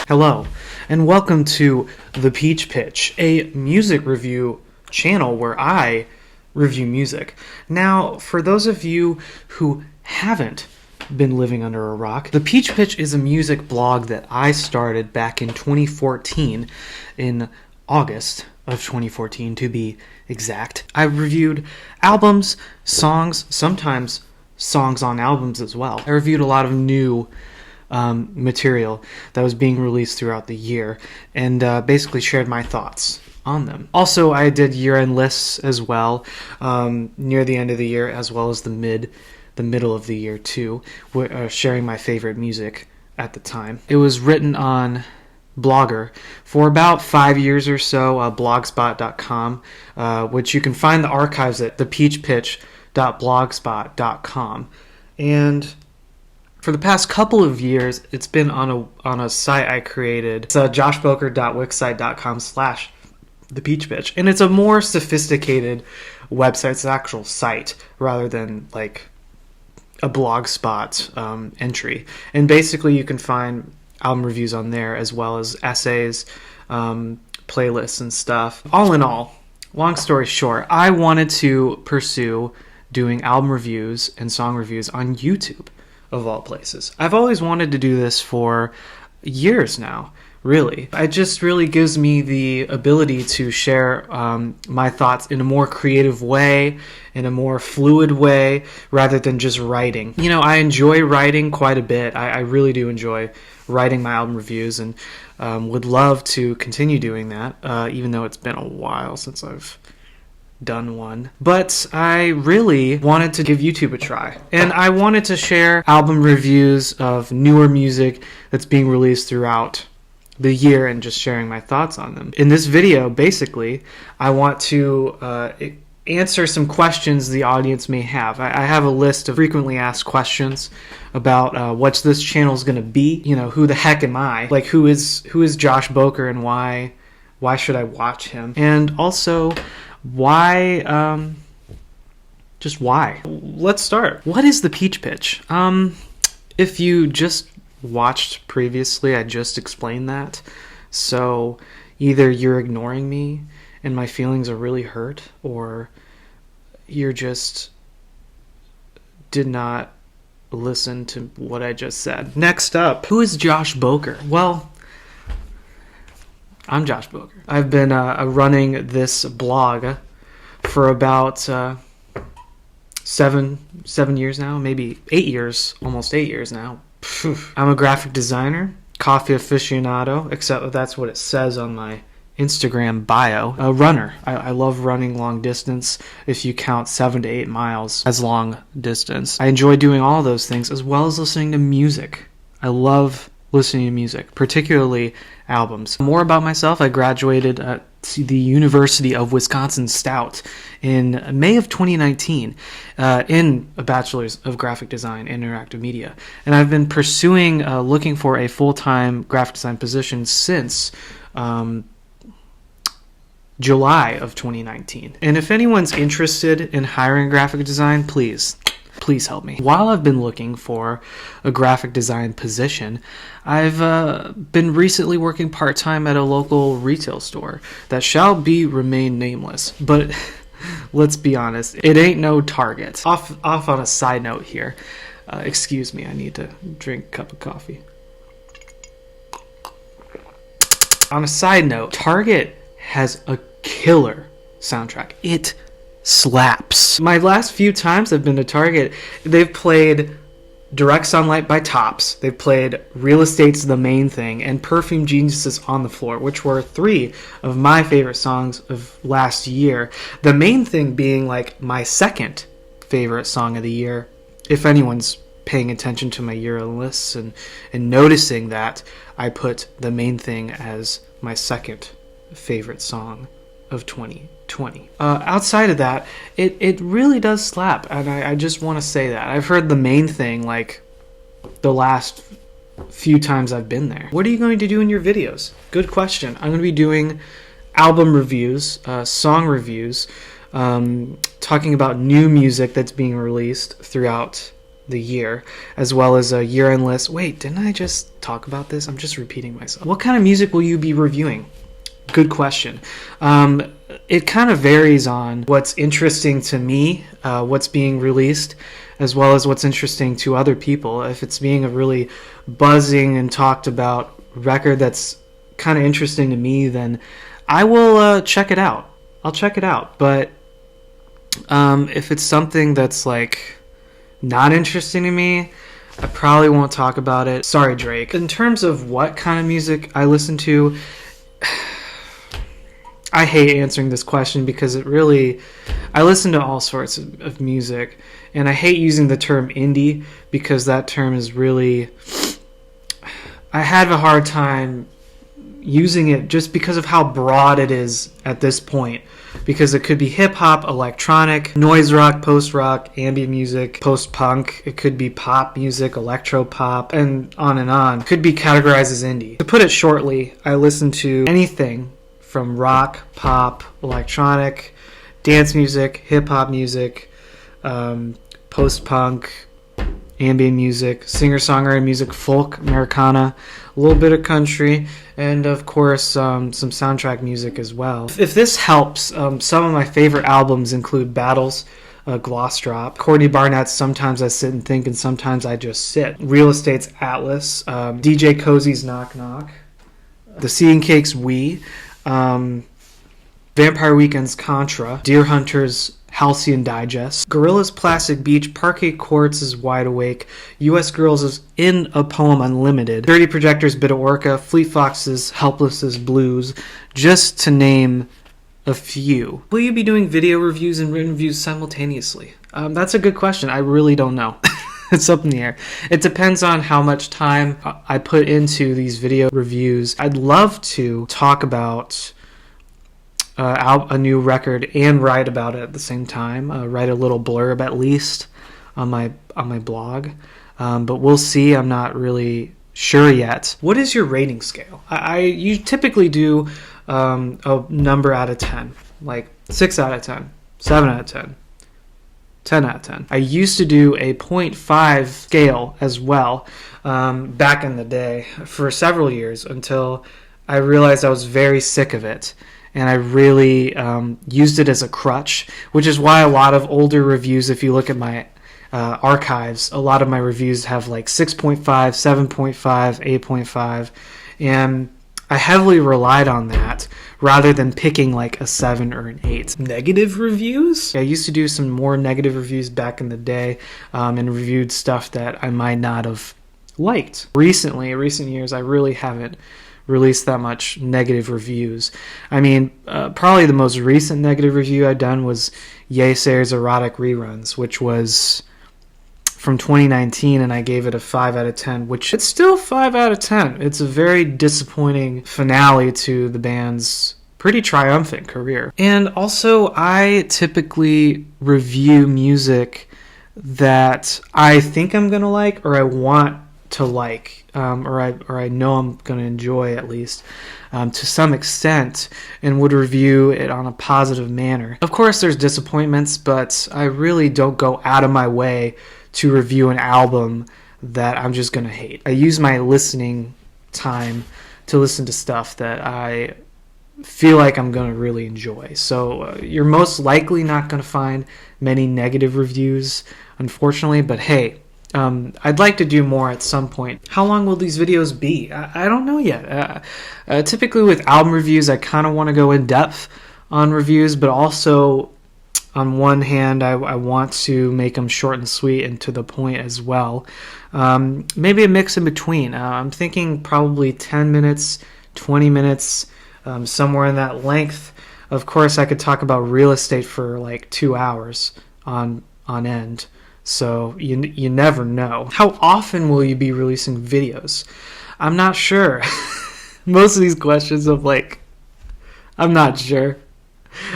Hello, and welcome to The Peach Pitch, a music review channel where I review music. Now, for those of you who haven't been living under a rock, The Peach Pitch is a music blog that I started back in 2014, in August of 2014 to be exact. I reviewed albums, songs, sometimes songs on albums as well. I reviewed a lot of new material that was being released throughout the year and basically shared my thoughts on them. Also, I did year-end lists as well, near the end of the year as well as the middle of the year too, sharing my favorite music at the time. It was written on Blogger for about 5 years or so, blogspot.com, which you can find the archives at thepeachpitch.blogspot.com. And for the past couple of years, it's been on a site I created. It's joshboker.wixsite.com/thepeachpitch, and it's a more sophisticated website. It's an actual site rather than like a blogspot entry. And basically, you can find album reviews on there as well as essays, playlists, and stuff. All in all, long story short, I wanted to pursue doing album reviews and song reviews on YouTube, of all places. I've always wanted to do this for years now, really. It just really gives me the ability to share my thoughts in a more creative way, in a more fluid way, rather than just writing. You know, I enjoy writing quite a bit. I really do enjoy writing my album reviews and would love to continue doing that, even though it's been a while since I've done one. But I really wanted to give YouTube a try, and I wanted to share album reviews of newer music that's being released throughout the year and just sharing my thoughts on them. In this video, basically, I want to answer some questions the audience may have. I have a list of frequently asked questions about what's this channel's gonna be. You know, who the heck am I? Like, who is Josh Boker, and why should I watch him? And also, why, just why? Let's start. What is the Peach Pitch? If you just watched previously, I just explained that. So either you're ignoring me and my feelings are really hurt, or you're just did not listen to what I just said. Next up, who is Josh Boker? Well, I'm Josh Boker. I've been running this blog for about 7 years now, maybe 8 years, almost 8 years now. I'm a graphic designer, coffee aficionado, except that's what it says on my Instagram bio. A runner. I love running long distance, if you count 7 to 8 miles as long distance. I enjoy doing all those things as well as listening to music. I love listening to music, particularly albums. More about myself: I graduated at the University of Wisconsin-Stout in May of 2019 in a Bachelor's of Graphic Design and Interactive Media. And I've been pursuing, looking for a full-time graphic design position since July of 2019. And if anyone's interested in hiring graphic design, please help me. While I've been looking for a graphic design position, I've been recently working part-time at a local retail store that shall remain nameless. But let's be honest, it ain't no Target. Off on a side note here. Excuse me, I need to drink a cup of coffee. On a side note, Target has a killer soundtrack. It slaps. My last few times I've been to Target, they've played Direct Sunlight by Tops, they've played Real Estate's The Main Thing, and Perfume Geniuses on the Floor, which were 3 of my favorite songs of last year. The Main Thing being like my second favorite song of the year, if anyone's paying attention to my year-end lists and noticing that I put The Main Thing as my second favorite song of 2020. Outside of that, it really does slap, and I just want to say that. I've heard The Main Thing like the last few times I've been there. What are you going to do in your videos? Good question. I'm going to be doing album reviews, song reviews, talking about new music that's being released throughout the year, as well as a year-end list. Wait, didn't I just talk about this? I'm just repeating myself. What kind of music will you be reviewing? Good question. It kind of varies on what's interesting to me, what's being released, as well as what's interesting to other people. If it's being a really buzzing and talked about record that's kind of interesting to me, then I will check it out. I'll check it out. But if it's something that's like not interesting to me, I probably won't talk about it. Sorry, Drake. In terms of what kind of music I listen to, I hate answering this question because I listen to all sorts of music, and I hate using the term indie because that term is really, I have a hard time using it just because of how broad it is at this point, because it could be hip-hop, electronic, noise rock, post-rock, ambient music, post-punk, it could be pop music, electro-pop, and on and on. It could be categorized as indie. To put it shortly, I listen to anything from rock, pop, electronic, dance music, hip-hop music, post-punk, ambient music, singer-songwriter music, folk, Americana, a little bit of country, and of course some soundtrack music as well. If this helps, some of my favorite albums include Battles, Gloss Drop, Courtney Barnett's Sometimes I Sit and Think and Sometimes I Just Sit, Real Estate's Atlas, DJ Cozy's Knock Knock, The Seeing Cake's We, Vampire Weekend's Contra, Deer Hunter's Halcyon Digest, Gorilla's Plastic Beach, Parquet Courts' Wide Awake, US Girls is In a Poem Unlimited, Dirty Projector's Bit of Orca, Fleet Fox's Helpless's Blues, just to name a few. Will you be doing video reviews and written reviews simultaneously? That's a good question. I really don't know. It's up in the air. It depends on how much time I put into these video reviews. I'd love to talk about a new record and write about it at the same time. Write a little blurb at least on my blog. But we'll see. I'm not really sure yet. What is your rating scale? You typically do a number out of 10, like 6 out of 10, 7 out of 10. 10 out of 10. I used to do a 0.5 scale as well back in the day for several years until I realized I was very sick of it. And I really used it as a crutch, which is why a lot of older reviews, if you look at my archives, a lot of my reviews have like 6.5, 7.5, 8.5. And I heavily relied on that rather than picking like a 7 or an 8. Negative reviews? I used to do some more negative reviews back in the day and reviewed stuff that I might not have liked. Recently, in recent years, I really haven't released that much negative reviews. I mean, probably the most recent negative review I've done was Yeasayer's Erotic Reruns, which was from 2019, and I gave it a 5 out of 10, which it's still 5 out of 10. It's a very disappointing finale to the band's pretty triumphant career. And also, I typically review music that I think I'm going to like or I want to like, or I know I'm going to enjoy at least to some extent, and would review it on a positive manner. Of course, there's disappointments, but I really don't go out of my way to review an album that I'm just going to hate. I use my listening time to listen to stuff that I feel like I'm going to really enjoy. So you're most likely not going to find many negative reviews, unfortunately, but hey, I'd like to do more at some point. How long will these videos be? I don't know yet. Typically with album reviews, I kind of want to go in depth on reviews, but also on one hand, I want to make them short and sweet and to the point as well. Maybe a mix in between. I'm thinking probably 10 minutes, 20 minutes, somewhere in that length. Of course, I could talk about real estate for like 2 hours on end. So you never know. How often will you be releasing videos? I'm not sure. Most of these questions of like, I'm not sure.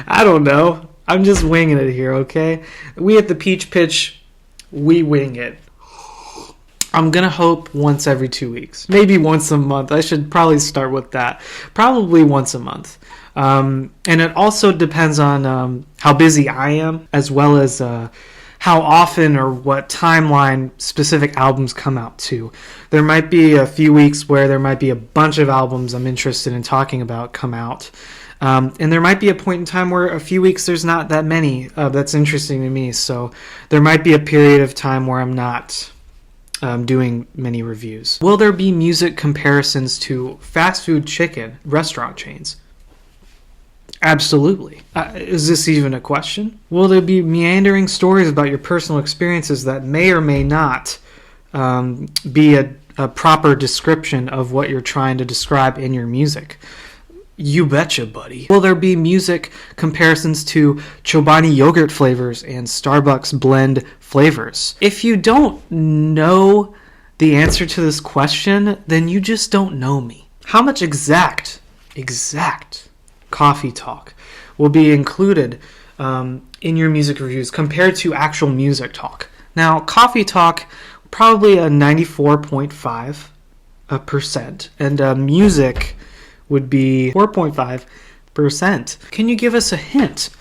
I don't know. I'm just winging it here, okay? We at the Peach Pitch, we wing it. I'm going to hope once every 2 weeks. Maybe once a month. I should probably start with that. Probably once a month. And it also depends on how busy I am, as well as how often or what timeline specific albums come out to. There might be a few weeks where there might be a bunch of albums I'm interested in talking about come out. And there might be a point in time where a few weeks there's not that many that's interesting to me. So there might be a period of time where I'm not doing many reviews. Will there be music comparisons to fast food chicken restaurant chains? Absolutely. Is this even a question? Will there be meandering stories about your personal experiences that may or may not be a proper description of what you're trying to describe in your music? You betcha, buddy. Will there be music comparisons to Chobani yogurt flavors and Starbucks blend flavors? If you don't know the answer to this question, then you just don't know me. How much exact coffee talk will be included in your music reviews compared to actual music talk? Now, coffee talk, probably a 94.5%, and music would be 4.5%. Can you give us a hint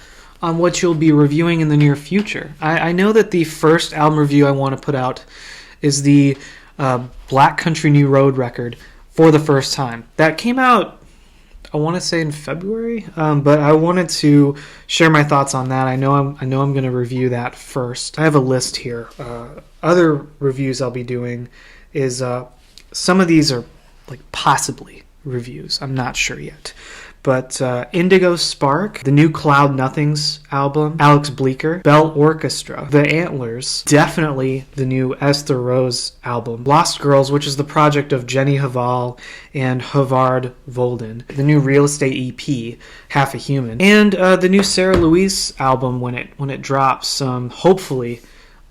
on what you'll be reviewing in the near future? I know that the first album review I want to put out is the Black Country New Road record, For the First Time. That came out, I want to say in February, but I wanted to share my thoughts on that. I know I'm going to review that first. I have a list here. Other reviews I'll be doing is some of these are like possibly reviews. I'm not sure yet. But Indigo Spark, the new Cloud Nothings album, Alex Bleeker, Bell Orchestra, The Antlers, definitely the new Esther Rose album, Lost Girls, which is the project of Jenny Haval and Havard Volden, the new Real Estate EP, Half a Human, and the new Sarah Louise album when it drops, hopefully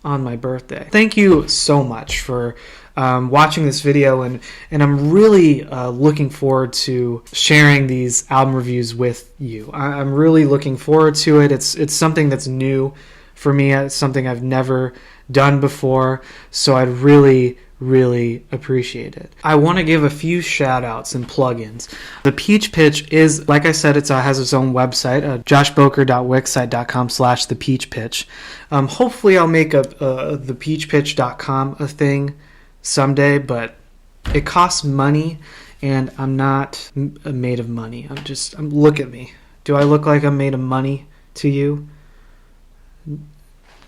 on my birthday. Thank you so much for watching this video, and I'm really looking forward to sharing these album reviews with you. I'm really looking forward to it. It's something that's new for me. It's something I've never done before, so I'd really appreciate it. I want to give a few shout outs and plugins. The Peach Pitch is, like I said, it has its own website, joshboker.wixsite.com/thepeachpitch. Hopefully I'll make a thepeachpitch.com a thing someday, but it costs money, and I'm not made of money. Look at me. Do I look like I'm made of money to you?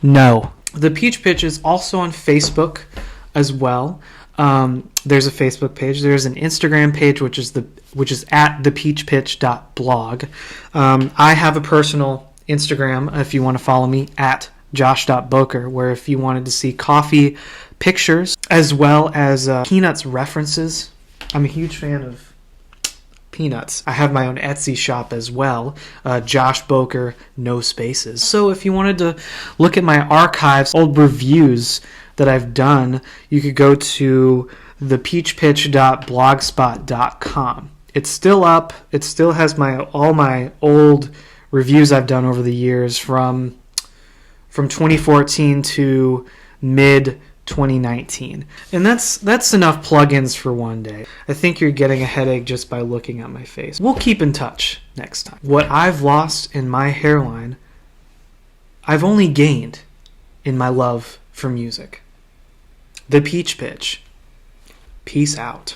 No. The Peach Pitch is also on Facebook as well. There's a Facebook page. There's an Instagram page, which is at thepeachpitch.blog. I have a personal Instagram, if you want to follow me, at josh.boker, where if you wanted to see coffee pictures as well as Peanuts references. I'm a huge fan of Peanuts. I have my own Etsy shop as well, Josh Boker, no spaces. So if you wanted to look at my archives, old reviews that I've done, you could go to thepeachpitch.blogspot.com. It's still up. It still has all my old reviews I've done over the years from 2014 to mid 2019. And that's enough plugins for one day. I think you're getting a headache just by looking at my face. We'll keep in touch next time. What I've lost in my hairline, I've only gained in my love for music. The Peach Pitch. Peace out.